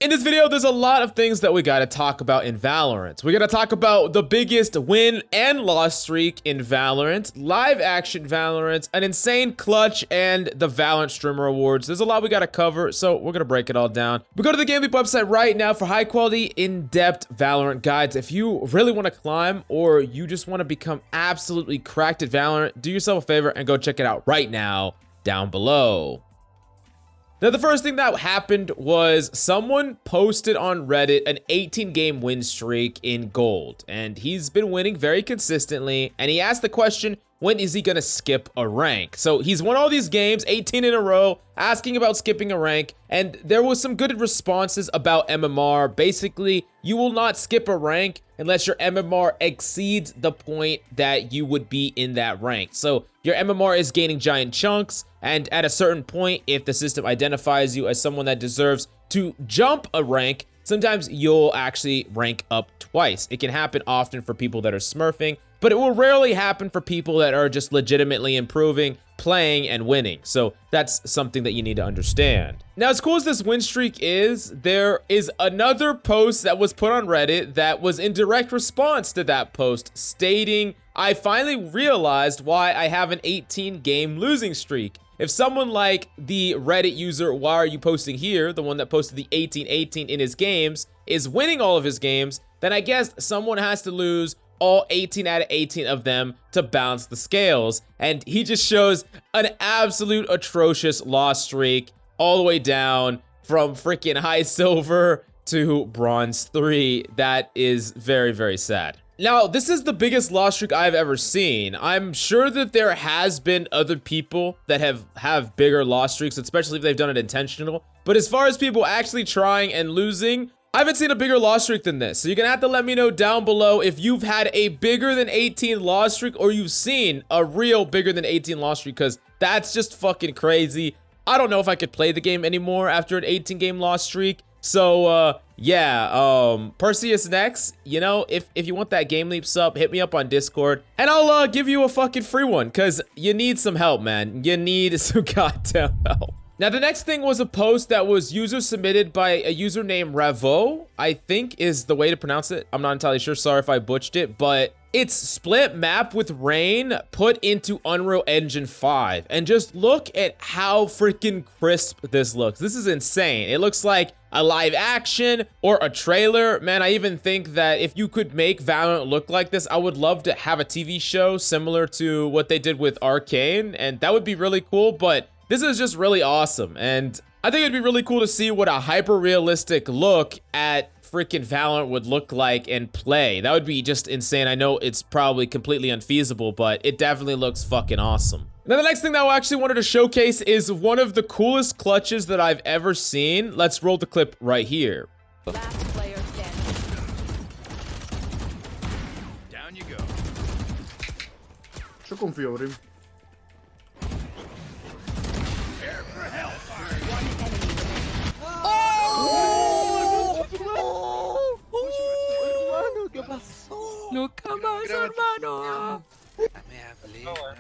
In this video, there's a lot of things that we gotta talk about in Valorant. We gotta talk about the biggest win and loss streak in Valorant, live action Valorant, an insane clutch, and the Valorant Streamer Awards. There's a lot we gotta cover, so we're gonna break it all down. But go to the GameLeap website right now for high quality, in-depth Valorant guides. If you really wanna climb or you just wanna become absolutely cracked at Valorant, do yourself a favor and go check it out right now down below. Now, the first thing that happened was someone posted on Reddit an 18-game win streak in gold, and he's been winning very consistently, and he asked the question, when is he gonna skip a rank? So he's won all these games, 18 in a row, asking about skipping a rank, and there was some good responses about MMR. Basically, you will not skip a rank unless your MMR exceeds the point that you would be in that rank. So your MMR is gaining giant chunks, and at a certain point, if the system identifies you as someone that deserves to jump a rank, sometimes you'll actually rank up twice. It can happen often for people that are smurfing, but it will rarely happen for people that are just legitimately improving, playing, and winning. So that's something that you need to understand. Now, as cool as this win streak is, there is another post that was put on Reddit that was in direct response to that post, stating, I finally realized why I have an 18-game losing streak. If someone like the Reddit user, why are you posting here, the one that posted the 18-18 in his games, is winning all of his games, then I guess someone has to lose all 18 out of 18 of them to balance the scales. And he just shows an absolute atrocious loss streak all the way down from freaking high silver to bronze 3. That is very, very sad. Now, this is the biggest loss streak I've ever seen. I'm sure that there has been other people that have bigger loss streaks, especially if they've done it intentional. But as far as people actually trying and losing, I haven't seen a bigger loss streak than this. So you're gonna have to let me know down below if you've had a bigger than 18 loss streak or you've seen a real bigger than 18 loss streak, because that's just fucking crazy. I don't know if I could play the game anymore after an 18-game loss streak. So, yeah, Perseus next, you know, if you want that GameLeap sub, hit me up on Discord, and I'll, give you a fucking free one, because you need some help, man. You need some goddamn help. Now, the next thing was a post that was user submitted by a user named Ravo, I think is the way to pronounce it. I'm not entirely sure, sorry if I butchered it, but it's split map with rain put into Unreal Engine 5. And just look at how freaking crisp this looks. This is insane. It looks like a live action or a trailer. Man, I even think that if you could make Valorant look like this, I would love to have a TV show similar to what they did with Arcane, and that would be really cool, but this is just really awesome. And I think it'd be really cool to see what a hyper-realistic look at freaking Valorant would look like and play. That would be just insane. I know it's probably completely unfeasible, but it definitely looks fucking awesome. Now, the next thing that I actually wanted to showcase is one of the coolest clutches that I've ever seen. Let's roll the clip right here. Last player standing. Down you go. C'ho confio, Rim. Prepare for hellfire.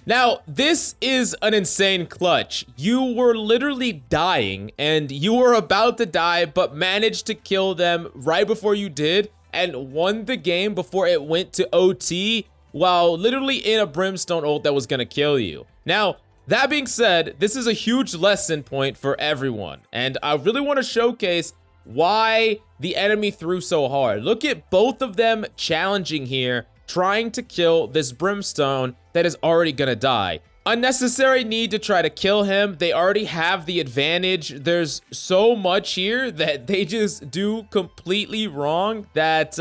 Now, this is an insane clutch. You were literally dying, and you were about to die, but managed to kill them right before you did, and won the game before it went to OT, while literally in a brimstone ult that was gonna kill you. Now, that being said, this is a huge lesson point for everyone, and I really want to showcase why the enemy threw so hard. Look at both of them challenging here, trying to kill this brimstone that is already gonna die. Unnecessary need to try to kill him. They already have the advantage. There's so much here that they just do completely wrong that,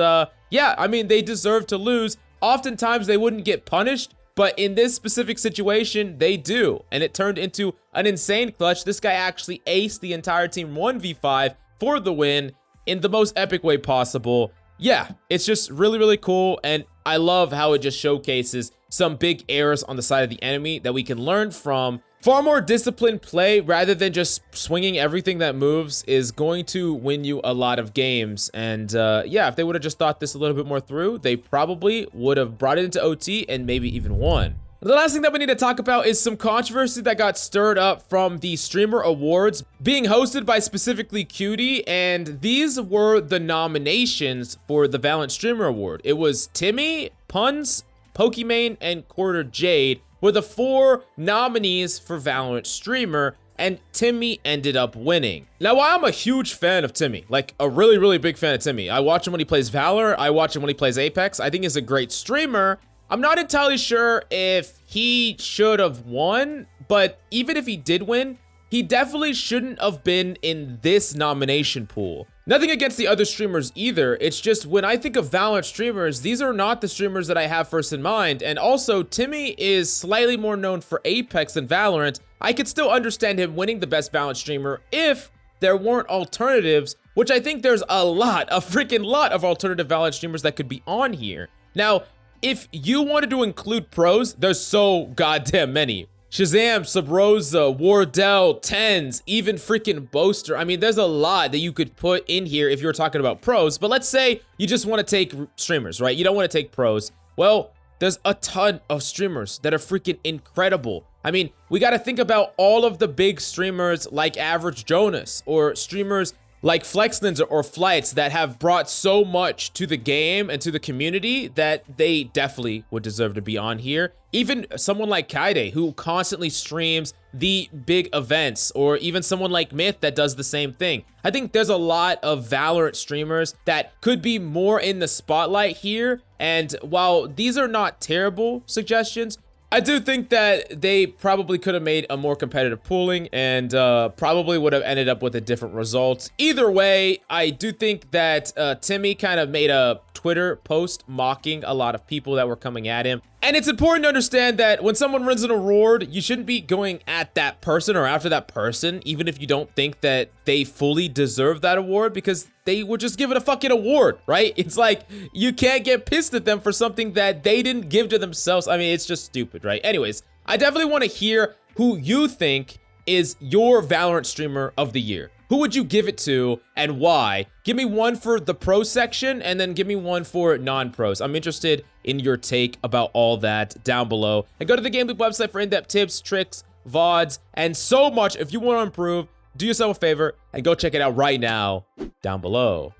yeah, I mean, they deserve to lose. Oftentimes they wouldn't get punished, but in this specific situation, they do. And it turned into an insane clutch. This guy actually aced the entire team 1v5 for the win in the most epic way possible. Yeah, it's just really, really cool. And I love how it just showcases some big errors on the side of the enemy that we can learn from. Far more disciplined play rather than just swinging everything that moves is going to win you a lot of games. And yeah, if they would have just thought this a little bit more through, they probably would have brought it into OT and maybe even won. The last thing that we need to talk about is some controversy that got stirred up from the Streamer Awards being hosted by specifically Cutie, and these were the nominations for the Valorant Streamer Award. It was Timmy, Puns, Pokimane, and Quarter Jade were the 4 nominees for Valorant Streamer, and Timmy ended up winning. Now, I'm a huge fan of Timmy, like a really, really big fan of Timmy. I watch him when he plays Valor, I watch him when he plays Apex. I think he's a great streamer. I'm not entirely sure if he should have won, but even if he did win, he definitely shouldn't have been in this nomination pool. Nothing against the other streamers either, it's just when I think of Valorant streamers, these are not the streamers that I have first in mind, and also Timmy is slightly more known for Apex than Valorant. I could still understand him winning the best Valorant streamer if there weren't alternatives, which I think there's a freaking lot of alternative Valorant streamers that could be on here. Now, if you wanted to include pros, there's so goddamn many. Shazam, Subrosa, Wardell, Tens, even freaking Boaster. I mean, there's a lot that you could put in here if you're talking about pros, but let's say you just want to take streamers, right? You don't want to take pros. Well, there's a ton of streamers that are freaking incredible. I mean, we got to think about all of the big streamers like Average Jonas or streamers like Flex Ninja or Flights that have brought so much to the game and to the community that they definitely would deserve to be on here. Even someone like Kaide, who constantly streams the big events, or even someone like Myth that does the same thing. I think there's a lot of Valorant streamers that could be more in the spotlight here. And while these are not terrible suggestions, I do think that they probably could have made a more competitive pooling and probably would have ended up with a different result. Either way, I do think that Timmy kind of made a Twitter post mocking a lot of people that were coming at him. And it's important to understand that when someone wins an award, you shouldn't be going at that person or after that person, even if you don't think that they fully deserve that award, because they were just given a fucking award, right? It's like, you can't get pissed at them for something that they didn't give to themselves. I mean, it's just stupid, right? Anyways, I definitely want to hear who you think is your Valorant streamer of the year. Who would you give it to and why? Give me one for the pro section and then give me one for non-pros. I'm interested in your take about all that down below. And go to the GameLeap website for in-depth tips, tricks, VODs, and so much. If you want to improve, do yourself a favor and go check it out right now down below.